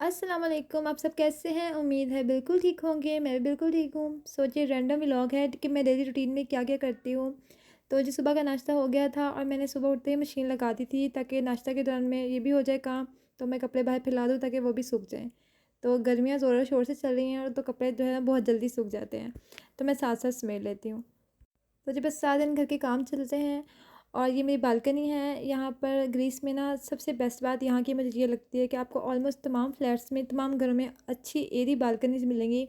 अस्सलाम वालेकुम। आप सब कैसे हैं? उम्मीद है बिल्कुल ठीक होंगे। मैं भी बिल्कुल ठीक हूँ। सोचिए रैंडम व्लॉग है कि मैं डेली रूटीन में क्या-क्या करती हूँ। तो जी सुबह का नाश्ता हो गया था और मैंने सुबह उठते ही मशीन लगा दी थी ताकि नाश्ता के दौरान में ये भी हो जाए काम, तो मैं कपड़े बाहर फैला दूँ ताकि वो भी सूख जाएँ। तो गर्मियाँ ज़ोरों-शोर से चल रही हैं और तो कपड़े जो है ना बहुत जल्दी सूख जाते हैं। तो मैं साथ-साथ समेट लेती हूँ। तो जी बस सारा दिन घर के काम चलते हैं और ये मेरी बालकनी है। यहाँ पर ग्रीस में ना सबसे बेस्ट बात यहाँ की मुझे ये लगती है कि आपको ऑलमोस्ट तमाम फ्लैट्स में, तमाम घरों में अच्छी एयरी बालकनीज़ मिलेंगी।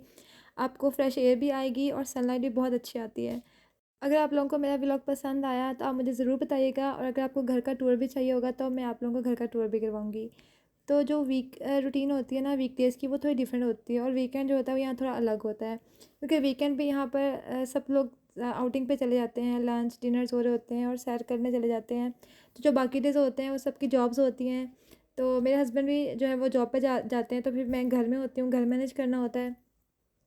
आपको फ्रेश एयर भी आएगी और सनलाइट भी बहुत अच्छी आती है। अगर आप लोगों को मेरा व्लॉग पसंद आया तो आप मुझे ज़रूर बताइएगा और अगर आपको घर का टूर भी चाहिए होगा तो मैं आप लोगों को घर का टूर भी करवाऊँगी। तो जो रूटीन होती है ना वीकडेज़ की वो थोड़ी डिफरेंट होती है और वीकेंड जो होता है वो यहाँ थोड़ा अलग होता है। क्योंकि वीकेंड पे यहाँ पर सब लोग आउटिंग पे चले जाते हैं, लंच डिनर्स हो रहे होते हैं और सैर करने चले जाते हैं। तो जो बाकी डेज़ होते हैं वो सबकी जॉब्स होती हैं। तो मेरे हस्बैंड भी जो है वो जॉब पे जाते हैं, तो फिर मैं घर में होती हूँ, घर मैनेज करना होता है।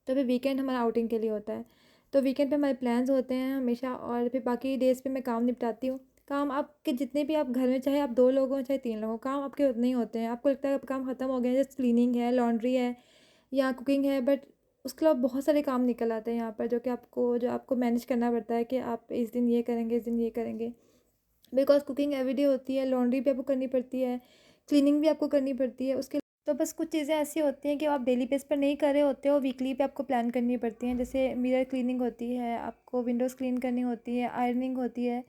तो फिर वीकेंड हमारा आउटिंग के लिए होता है। तो वीकेंड पे हमारे प्लान्स होते हैं हमेशा और फिर बाकी डेज़ पे मैं काम निपटाती हूँ। काम आपके जितने भी आप घर में चाहे आप 2 लोग हों, चाहे 3 लोग हों, काम आपके उतने ही होते हैं। आपको लगता है अब काम ख़त्म हो गया है, जैसे क्लीनिंग है, लॉन्ड्री है या कुकिंग है, बट उसके अलावा बहुत सारे काम निकल आते हैं यहाँ पर जो आपको मैनेज करना पड़ता है कि आप इस दिन ये करेंगे, इस दिन ये करेंगे। बिकॉज़ कुकिंग एवरीडे होती है, लॉन्ड्री भी आपको करनी पड़ती है, क्लीनिंग भी आपको करनी पड़ती है। उसके तो बस कुछ चीज़ें ऐसी होती हैं कि आप डेली बेस पर नहीं कर रहे होते हो, वीकली पे आपको प्लान करनी पड़ती हैं। जैसे मिरर क्लीनिंग होती है, आपको विंडोज़ क्लीन करनी होती है, आयरनिंग होती है,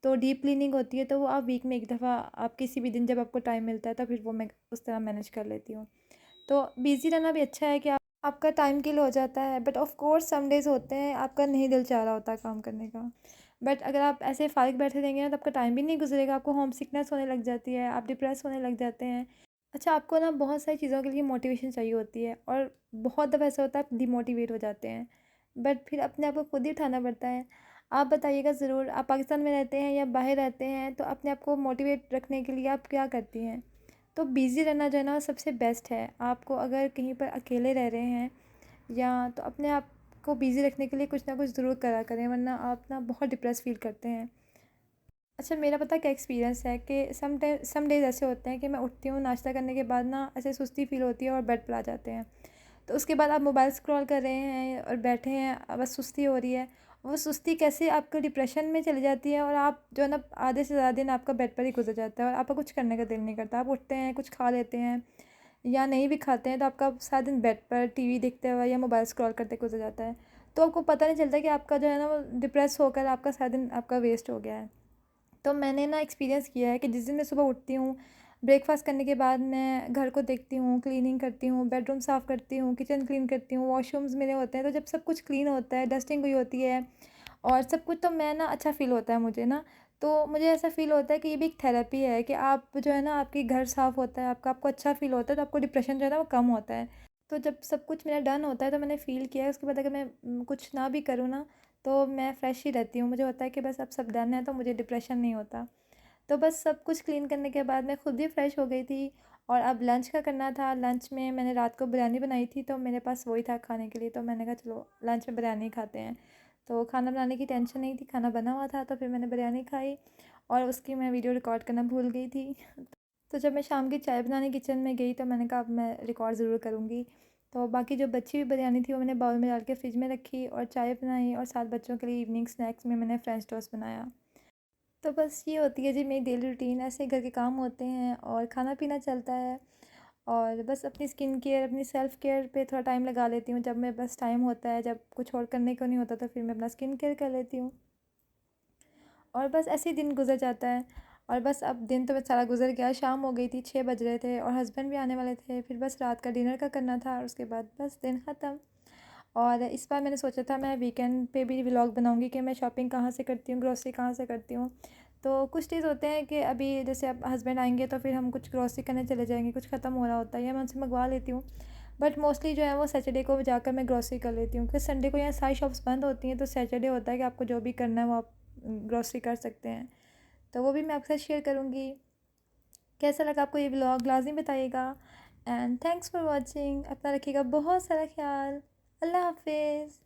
तो डीप क्लीनिंग होती है, तो वो आप वीक में 1 दफ़ा आप किसी भी दिन जब आपको टाइम मिलता है तो फिर वो मैं उस तरह मैनेज कर लेती हूँ। तो बिज़ी रहना भी अच्छा है कि आपका टाइम किल हो जाता है, but of course some days होते हैं आपका नहीं दिल चाह रहा होता काम करने का। बट अगर आप ऐसे फ़ारिग बैठे रहेंगे ना तो आपका टाइम भी नहीं गुज़रेगा, आपको होम सिकनेस होने लग जाती है, आप डिप्रेस होने लग जाते हैं। अच्छा, आपको ना बहुत सारी चीज़ों के लिए मोटिवेशन चाहिए होती है और बहुत दफ़ा ऐसा होता है आप डिमोटिवेट हो जाते हैं, बट फिर अपने आप को खुद ही उठाना पड़ता है। आप बताइएगा ज़रूर, आप पाकिस्तान में रहते हैं या बाहर रहते हैं, तो अपने आप को मोटिवेट रखने के लिए आप क्या करती हैं? तो बिज़ी रहना जो है ना सबसे बेस्ट है। आपको अगर कहीं पर अकेले रह रहे हैं या तो अपने आप को बिज़ी रखने के लिए कुछ ना कुछ ज़रूर करा करें, वरना आप ना बहुत डिप्रेस फ़ील करते हैं। अच्छा, मेरा पता क्या एक्सपीरियंस है कि सम डेज़ ऐसे होते हैं कि मैं उठती हूँ, नाश्ता करने के बाद ना ऐसे सुस्ती फ़ील होती है और बेड पर आ जाते हैं। तो उसके बाद आप मोबाइल स्क्रॉल कर रहे हैं और बैठे हैं, बस सुस्ती हो रही है। वो सुस्ती कैसे आपको डिप्रेशन में चली जाती है और आप जो है ना आधे से ज़्यादा दिन आपका बेड पर ही गुज़र जाता है और आपका कुछ करने का दिल नहीं करता। आप उठते हैं, कुछ खा लेते हैं या नहीं भी खाते हैं तो आपका सारा दिन बेड पर टीवी देखते हुए या मोबाइल स्क्रॉल करते गुज़र जाता है। तो आपको पता नहीं चलता कि आपका जो है ना वो डिप्रेस होकर आपका सारा दिन आपका वेस्ट हो गया है। तो मैंने ना एक्सपीरियंस किया है कि जिस दिन मैं सुबह उठती हूँ, ब्रेकफ़ास्ट करने के बाद मैं घर को देखती हूँ, क्लीनिंग करती हूँ, बेडरूम साफ़ करती हूँ, किचन क्लीन करती हूँ, वॉशरूम्स मेरे होते हैं, तो जब सब कुछ क्लीन होता है, डस्टिंग हुई होती है और सब कुछ, तो मैं ना अच्छा फ़ील होता है मुझे ना। तो मुझे ऐसा फ़ील होता है कि ये भी एक थेरेपी है कि आप जो है ना आपकी घर साफ़ होता है, आपका आपको अच्छा फ़ील होता है, तो आपको डिप्रेशन जो है ना वो कम होता है। तो जब सब कुछ मेरा डन होता है तो मैंने फ़ील किया है, उसके बाद अगर मैं कुछ ना भी करूँ ना तो मैं फ्रेश ही रहती हूँ। मुझे होता है कि बस अब सब डन है तो मुझे डिप्रेशन नहीं होता। तो बस सब कुछ क्लीन करने के बाद मैं खुद भी फ्रेश हो गई थी और अब लंच का करना था। लंच में मैंने रात को बिरयानी बनाई थी तो मेरे पास वही था खाने के लिए, तो मैंने कहा चलो लंच में बिरयानी खाते हैं। तो खाना बनाने की टेंशन नहीं थी, खाना बना हुआ था, तो फिर मैंने बिरयानी खाई और उसकी मैं वीडियो रिकॉर्ड करना भूल गई थी। तो जब मैं शाम की चाय बनाने किचन में गई तो मैंने कहा अब मैं रिकॉर्ड ज़रूर करूँगी। तो बाकी जो बची हुई बिरयानी थी वो मैंने बाउल में डाल के फ्रिज में रखी और चाय बनाई और साथ बच्चों के लिए इवनिंग स्नैक्स में मैंने फ्रेंच टोस्ट बनाया। तो बस ये होती है जी मेरी डेली रूटीन। ऐसे घर के काम होते हैं और खाना पीना चलता है और बस अपनी स्किन केयर, अपनी सेल्फ केयर पे थोड़ा टाइम लगा लेती हूँ। जब मैं बस टाइम होता है, जब कुछ और करने को नहीं होता तो फिर मैं अपना स्किन केयर कर लेती हूँ और बस ऐसे ही दिन गुजर जाता है। और बस अब दिन तो बस सारा गुजर गया, शाम हो गई थी, 6 बज रहे थे और हस्बैंड भी आने वाले थे। फिर बस रात का डिनर का करना था और उसके बाद बस दिन ख़त्म। और इस बार मैंने सोचा था मैं वीकेंड पे भी व्लॉग बनाऊंगी कि मैं शॉपिंग कहाँ से करती हूँ, ग्रोसरी कहाँ से करती हूँ। तो कुछ चीज़ होते हैं कि अभी जैसे अब हस्बैंड आएंगे तो फिर हम कुछ ग्रोसरी करने चले जाएंगे, कुछ ख़त्म हो रहा होता है या मैं उनसे मंगवा लेती हूँ। बट मोस्टली जो है वो सैटरडे को जाकर मैं ग्रोसरी कर लेती हूँ, क्योंकि संडे को यहाँ सारी शॉप्स बंद होती हैं, तो सैटरडे होता है कि आपको जो भी करना है वो आप ग्रोसरी कर सकते हैं। तो वो भी मैं आपके साथ शेयर करूँगी। कैसा लगा आपको ये व्लॉग लाज़िम बताइएगा। And thanks for watching. अपना रखिएगा बहुत सारा ख्याल। अल्लाह हाफिज़।